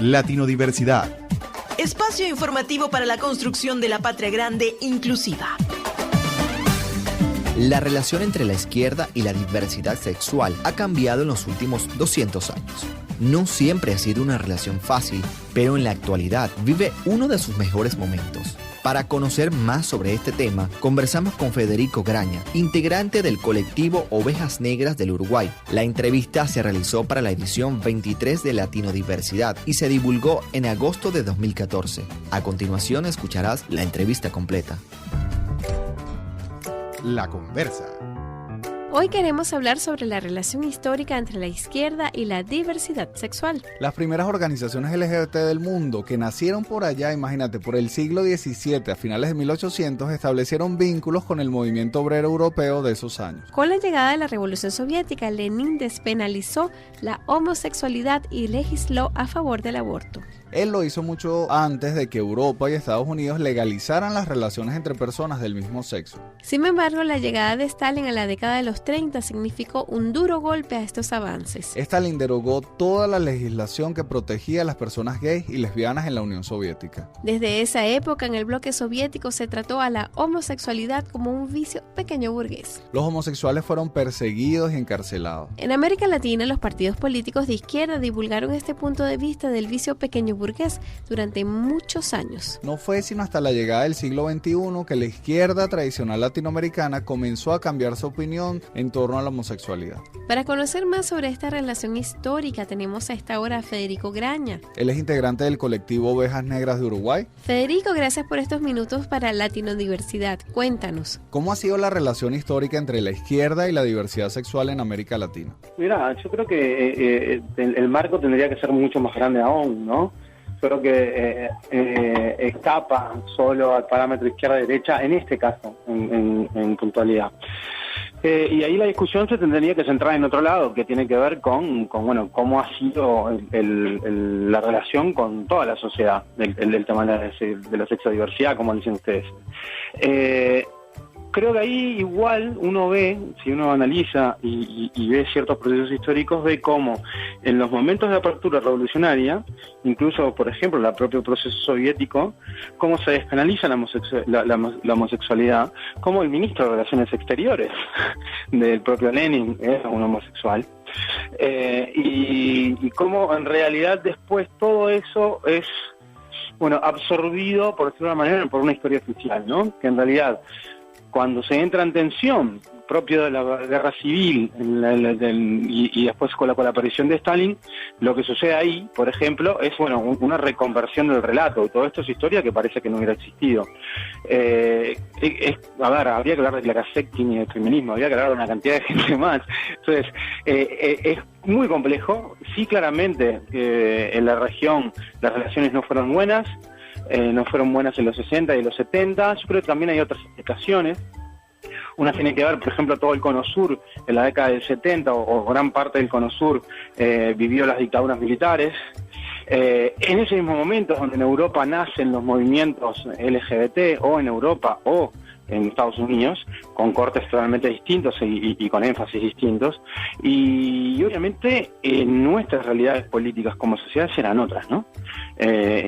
Latino-diversidad. Espacio informativo para la construcción de la patria grande inclusiva. La relación entre la izquierda y la diversidad sexual ha cambiado en los últimos 200 años. No siempre ha sido una relación fácil, pero en la actualidad vive uno de sus mejores momentos. Para conocer más sobre este tema, conversamos con Federico Graña, integrante del colectivo Ovejas Negras del Uruguay. La entrevista se realizó para la edición 23 de Latino-diversidad y se divulgó en agosto de 2014. A continuación escucharás la entrevista completa. La conversa. Hoy queremos hablar sobre la relación histórica entre la izquierda y la diversidad sexual. Las primeras organizaciones LGBT del mundo, que nacieron por allá, imagínate, por el siglo XVII, a finales de 1800, establecieron vínculos con el movimiento obrero europeo de esos años. Con la llegada de la Revolución Soviética, Lenin despenalizó la homosexualidad y legisló a favor del aborto. Él lo hizo mucho antes de que Europa y Estados Unidos legalizaran las relaciones entre personas del mismo sexo. Sin embargo, la llegada de Stalin a la década de los 30 significó un duro golpe a estos avances. Stalin derogó toda la legislación que protegía a las personas gays y lesbianas en la Unión Soviética. Desde esa época, en el bloque soviético se trató a la homosexualidad como un vicio pequeño burgués. Los homosexuales fueron perseguidos y encarcelados. En América Latina, los partidos políticos de izquierda divulgaron este punto de vista del vicio pequeño burgués durante muchos años. No fue sino hasta la llegada del siglo XXI que la izquierda tradicional latinoamericana comenzó a cambiar su opinión en torno a la homosexualidad. Para conocer más sobre esta relación histórica, tenemos a esta hora a Federico Graña. Él es integrante del colectivo Ovejas Negras de Uruguay. Federico, gracias por estos minutos para Latino-diversidad. Cuéntanos. ¿Cómo ha sido la relación histórica entre la izquierda y la diversidad sexual en América Latina? Mira, yo creo que el marco tendría que ser mucho más grande aún, ¿no? Creo que escapa solo al parámetro izquierda-derecha, en este caso, en puntualidad. Y ahí la discusión se tendría que centrar en otro lado, que tiene que ver con cómo ha sido la relación con toda la sociedad, el tema de la sexodiversidad, como dicen ustedes. Creo que ahí igual uno ve, si uno analiza y ve ciertos procesos históricos, ve cómo en los momentos de apertura revolucionaria, incluso por ejemplo el propio proceso soviético, cómo se despenaliza la homosexualidad, cómo el ministro de Relaciones Exteriores del propio Lenin era un homosexual, y cómo en realidad después todo eso es absorbido, por decirlo de una manera, por una historia oficial, ¿no? Que en realidad cuando se entra en tensión, propio de la guerra civil y después con la aparición de Stalin, lo que sucede ahí, por ejemplo, es una reconversión del relato. Todo esto es historia que parece que no hubiera existido. Habría que hablar de la sexting y del feminismo, habría que hablar de una cantidad de gente más. Entonces, es muy complejo. Sí, claramente, en la región las relaciones no fueron buenas. No fueron buenas en los 60 y los 70. Yo creo que también hay otras explicaciones. Una tiene que ver, por ejemplo, todo el Cono Sur en la década del 70 o gran parte del Cono Sur vivió las dictaduras militares. En ese mismo momento, donde en Europa nacen los movimientos LGBT, o en Europa o en Estados Unidos, con cortes totalmente distintos y con énfasis distintos, y obviamente nuestras realidades políticas como sociedades eran otras, ¿no?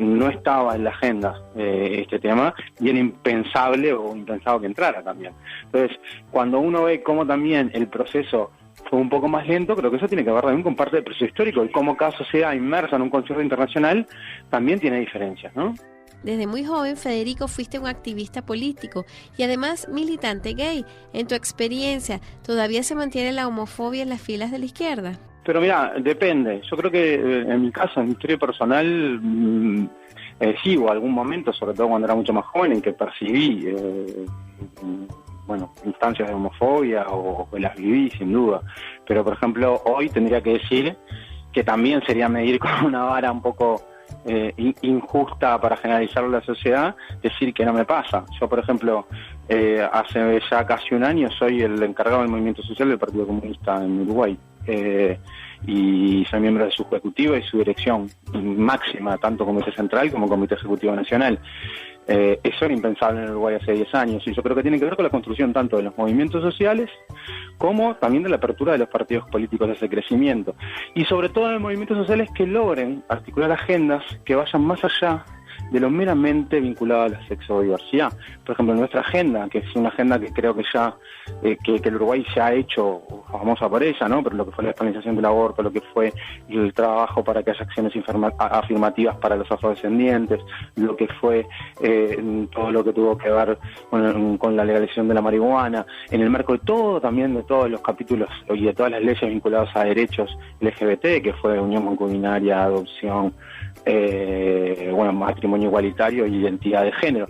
No estaba en la agenda este tema, y era impensable o impensado que entrara también. Entonces, cuando uno ve cómo también el proceso fue un poco más lento, creo que eso tiene que ver también con parte del proceso histórico, y cómo cada sociedad inmersa en un concierto internacional también tiene diferencias, ¿no? Desde muy joven, Federico, fuiste un activista político y además militante gay. En tu experiencia, ¿todavía se mantiene la homofobia en las filas de la izquierda? Pero mira, depende. Yo creo que en mi caso, en mi historia personal, sí, hubo algún momento, sobre todo cuando era mucho más joven, en que percibí instancias de homofobia o las viví, sin duda. Pero, por ejemplo, hoy tendría que decir que también sería medir con una vara un poco injusta para generalizarlo a la sociedad, decir que no me pasa. Yo, por ejemplo, hace ya casi un año soy el encargado del movimiento social del Partido Comunista en Uruguay, y soy miembro de su ejecutiva y su dirección máxima, tanto Comité Central como Comité Ejecutivo Nacional. Eso era impensable en Uruguay hace 10 años, y yo creo que tiene que ver con la construcción tanto de los movimientos sociales como también de la apertura de los partidos políticos de ese crecimiento. Y sobre todo en movimientos sociales que logren articular agendas que vayan más allá de lo meramente vinculado a la sexodiversidad. Por ejemplo, nuestra agenda, que es una agenda que creo que ya que el Uruguay se ha hecho famosa por ella, ¿no? Pero lo que fue la despenalización del aborto, lo que fue el trabajo para que haya acciones afirmativas para los afrodescendientes, lo que fue todo lo que tuvo que ver con la legalización de la marihuana, en el marco de todo, también de todos los capítulos y de todas las leyes vinculadas a derechos LGBT, que fue unión concubinaria, adopción, matrimonio igualitario y identidad de género.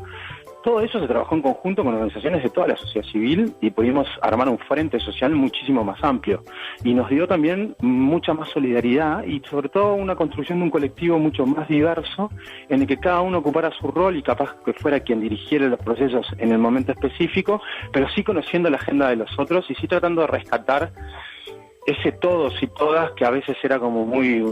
Todo eso se trabajó en conjunto con organizaciones de toda la sociedad civil y pudimos armar un frente social muchísimo más amplio. Y nos dio también mucha más solidaridad y sobre todo una construcción de un colectivo mucho más diverso en el que cada uno ocupara su rol y capaz que fuera quien dirigiera los procesos en el momento específico, pero sí conociendo la agenda de los otros y sí tratando de rescatar ese todos y todas que a veces era como muy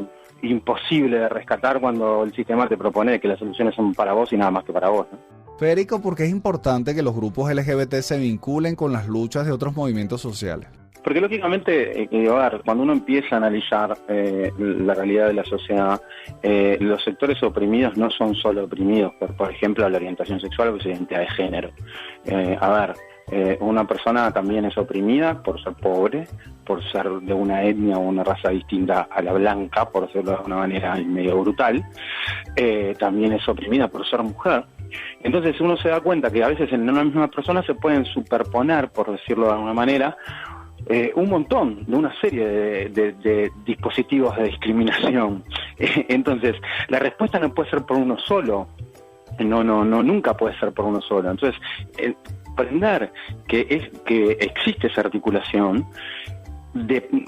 imposible de rescatar cuando el sistema te propone que las soluciones son para vos y nada más que para vos, ¿no? Federico, ¿por qué es importante que los grupos LGBT se vinculen con las luchas de otros movimientos sociales? Porque lógicamente, cuando uno empieza a analizar la realidad de la sociedad, los sectores oprimidos no son solo oprimidos por ejemplo, la orientación sexual o la identidad de género. Una persona también es oprimida por ser pobre, por ser de una etnia o una raza distinta a la blanca, por decirlo de una manera medio brutal. También es oprimida por ser mujer. Entonces uno se da cuenta que a veces en una misma persona se pueden superponer, por decirlo de alguna manera, un montón de una serie de dispositivos de discriminación. Entonces la respuesta no puede ser por uno solo. Nunca puede ser por uno solo. Entonces aprender que existe esa articulación,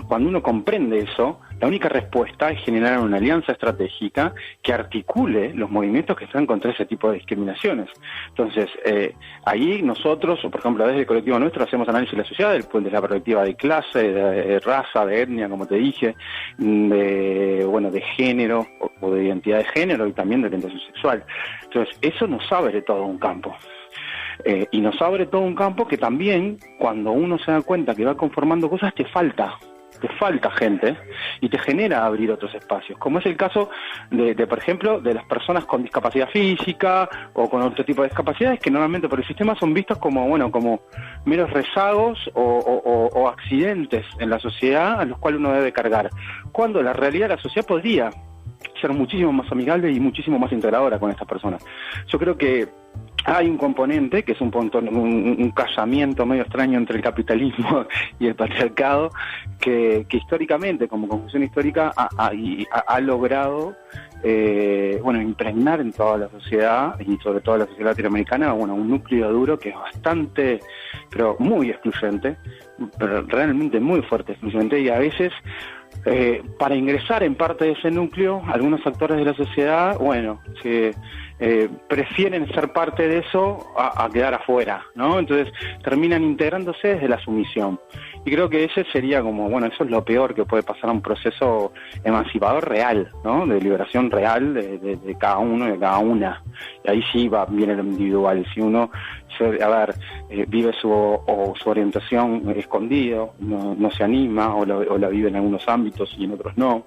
cuando uno comprende eso, la única respuesta es generar una alianza estratégica que articule los movimientos que están contra ese tipo de discriminaciones. Entonces, ahí nosotros, por ejemplo, desde el colectivo nuestro, hacemos análisis de la sociedad desde la perspectiva de clase, de raza, de etnia, como te dije, de género o de identidad de género y también de orientación sexual. Entonces, eso nos abre todo un campo. Y nos abre todo un campo que también, cuando uno se da cuenta que va conformando cosas, te falta gente y te genera abrir otros espacios, como es el caso por ejemplo, de las personas con discapacidad física o con otro tipo de discapacidades que normalmente por el sistema son vistos como meros rezagos o accidentes en la sociedad a los cuales uno debe cargar, cuando la realidad de la sociedad podría ser muchísimo más amigable y muchísimo más integradora con estas personas. Yo creo que hay un componente que es un casamiento medio extraño entre el capitalismo y el patriarcado que históricamente, como conclusión histórica, ha logrado impregnar en toda la sociedad y sobre todo la sociedad latinoamericana un núcleo duro que es bastante, pero muy excluyente, pero realmente muy fuerte excluyente, y a veces para ingresar en parte de ese núcleo, algunos actores de la sociedad, prefieren ser parte de eso a quedar afuera, ¿no? Entonces terminan integrándose desde la sumisión. Y creo que ese sería eso es lo peor que puede pasar a un proceso emancipador real, ¿no? De liberación real de cada uno y de cada una. Y ahí sí viene lo individual. Si uno vive su orientación escondido, no se anima o la vive en algunos ámbitos y en otros no,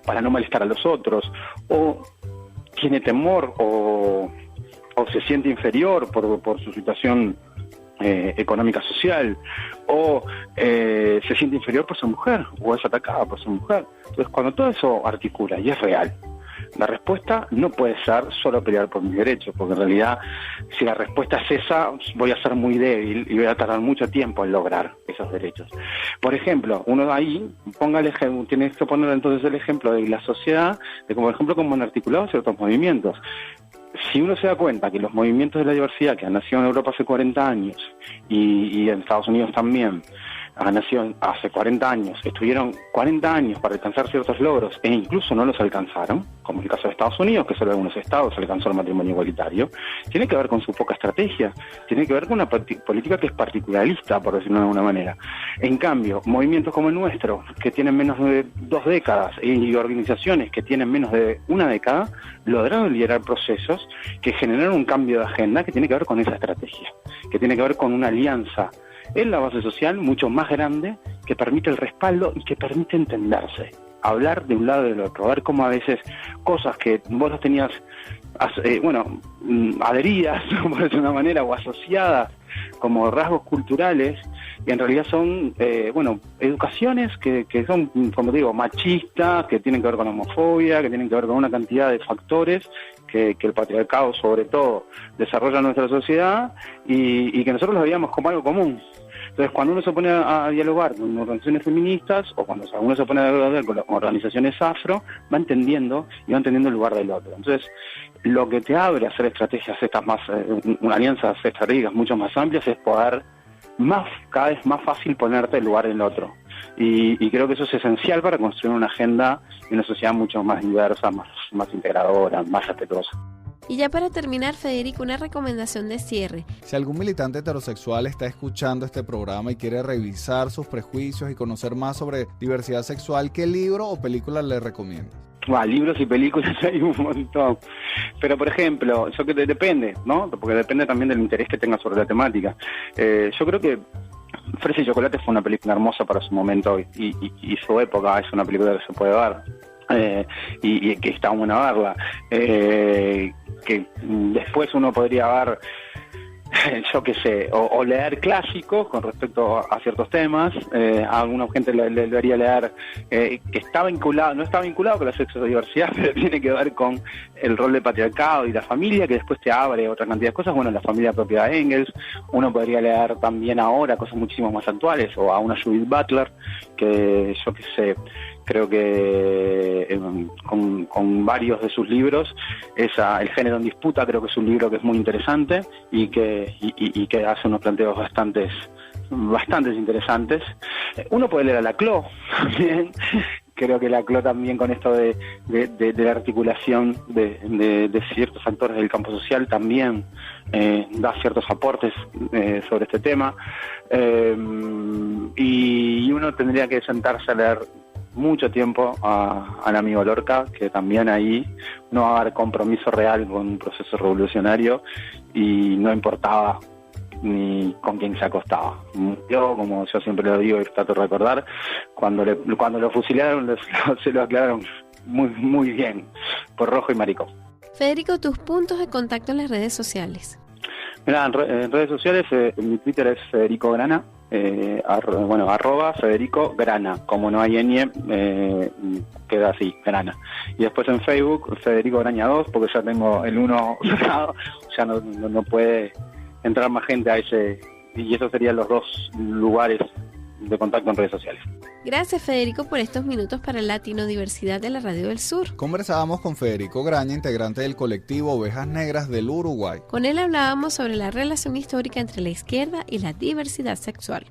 para no molestar a los otros, o tiene temor o se siente inferior por su situación económica social, o se siente inferior por ser mujer, o es atacada por ser mujer. Entonces, cuando todo eso articula y es real, la respuesta no puede ser solo pelear por mis derechos, porque en realidad, si la respuesta es esa, voy a ser muy débil y voy a tardar mucho tiempo en lograr esos derechos. Por ejemplo, uno ahí, tienes que poner entonces el ejemplo de la sociedad, de como ejemplo cómo han articulado ciertos movimientos. Si uno se da cuenta que los movimientos de la diversidad que han nacido en Europa hace 40 años y en Estados Unidos también han nacido hace 40 años, estuvieron 40 años para alcanzar ciertos logros e incluso no los alcanzaron, como el caso de Estados Unidos, que solo algunos estados alcanzó el matrimonio igualitario, tiene que ver con su poca estrategia, tiene que ver con una política que es particularista, por decirlo de alguna manera. En cambio, movimientos como el nuestro, que tienen menos de 2 décadas, y organizaciones que tienen menos de 1 década, lograron liderar procesos que generaron un cambio de agenda que tiene que ver con esa estrategia, que tiene que ver con una alianza en la base social mucho más grande, que permite el respaldo y que permite entenderse, hablar de un lado y del otro, ver cómo a veces cosas que vos las tenías adheridas, por decirlo de una manera, o asociadas como rasgos culturales, y en realidad son educaciones que son, como digo, machistas, que tienen que ver con homofobia, que tienen que ver con una cantidad de factores que el patriarcado sobre todo desarrolla en nuestra sociedad y que nosotros los veíamos como algo común. Entonces, cuando uno se pone a dialogar con organizaciones feministas o cuando uno se pone a dialogar con organizaciones afro, va entendiendo el lugar del otro. Entonces, lo que te abre a hacer estrategias estas más, una alianzas estratégicas mucho más amplias, es poder cada vez más fácil ponerte el lugar del otro. Y creo que eso es esencial para construir una agenda y una sociedad mucho más diversa, más integradora, más respetuosa. Y ya para terminar, Federico, una recomendación de cierre. Si algún militante heterosexual está escuchando este programa y quiere revisar sus prejuicios y conocer más sobre diversidad sexual, ¿qué libro o película le recomiendas? Libros y películas hay un montón. Pero, por ejemplo, eso que depende, ¿no? Porque depende también del interés que tenga sobre la temática. Yo creo que Fresa y Chocolate fue una película hermosa para su momento y su época. Es una película que se puede ver y que está bueno verla. Que después uno podría ver, yo qué sé, o leer clásicos con respecto a ciertos temas. A alguna gente le debería leer que no está vinculado con la sexodiversidad, pero tiene que ver con el rol del patriarcado y la familia, que después te abre otra cantidad de cosas. Bueno, la familia propia de Engels. Uno podría leer también ahora cosas muchísimo más actuales, o a una Judith Butler, que yo qué sé, creo que con varios de sus libros, El género en disputa, creo que es un libro que es muy interesante y que hace unos planteos bastante interesantes. Uno puede leer a Laclau también. Creo que Laclau también, con esto de la articulación de ciertos actores del campo social, también da ciertos aportes sobre este tema. Y uno tendría que sentarse a leer mucho tiempo al amigo Lorca, que también ahí no va a haber compromiso real con un proceso revolucionario y no importaba ni con quién se acostaba. Yo, como yo siempre lo digo y trato de recordar, cuando lo fusilaron se lo aclararon muy bien, por rojo y maricón. Federico, tus puntos de contacto en las redes sociales. Mirá, en redes sociales, mi Twitter es Federico Grana, @ Federico Grana, como no hay ñ, queda así, Grana. Y después en Facebook, Federico Graña 2, porque ya tengo el 1 cerrado, ya no puede entrar más gente a ese, y esos serían los dos lugares de contacto en redes sociales. Gracias, Federico, por estos minutos para Latino-Diversidad de la Radio del Sur. Conversábamos con Federico Graña, integrante del colectivo Ovejas Negras del Uruguay. Con él hablábamos sobre la relación histórica entre la izquierda y la diversidad sexual.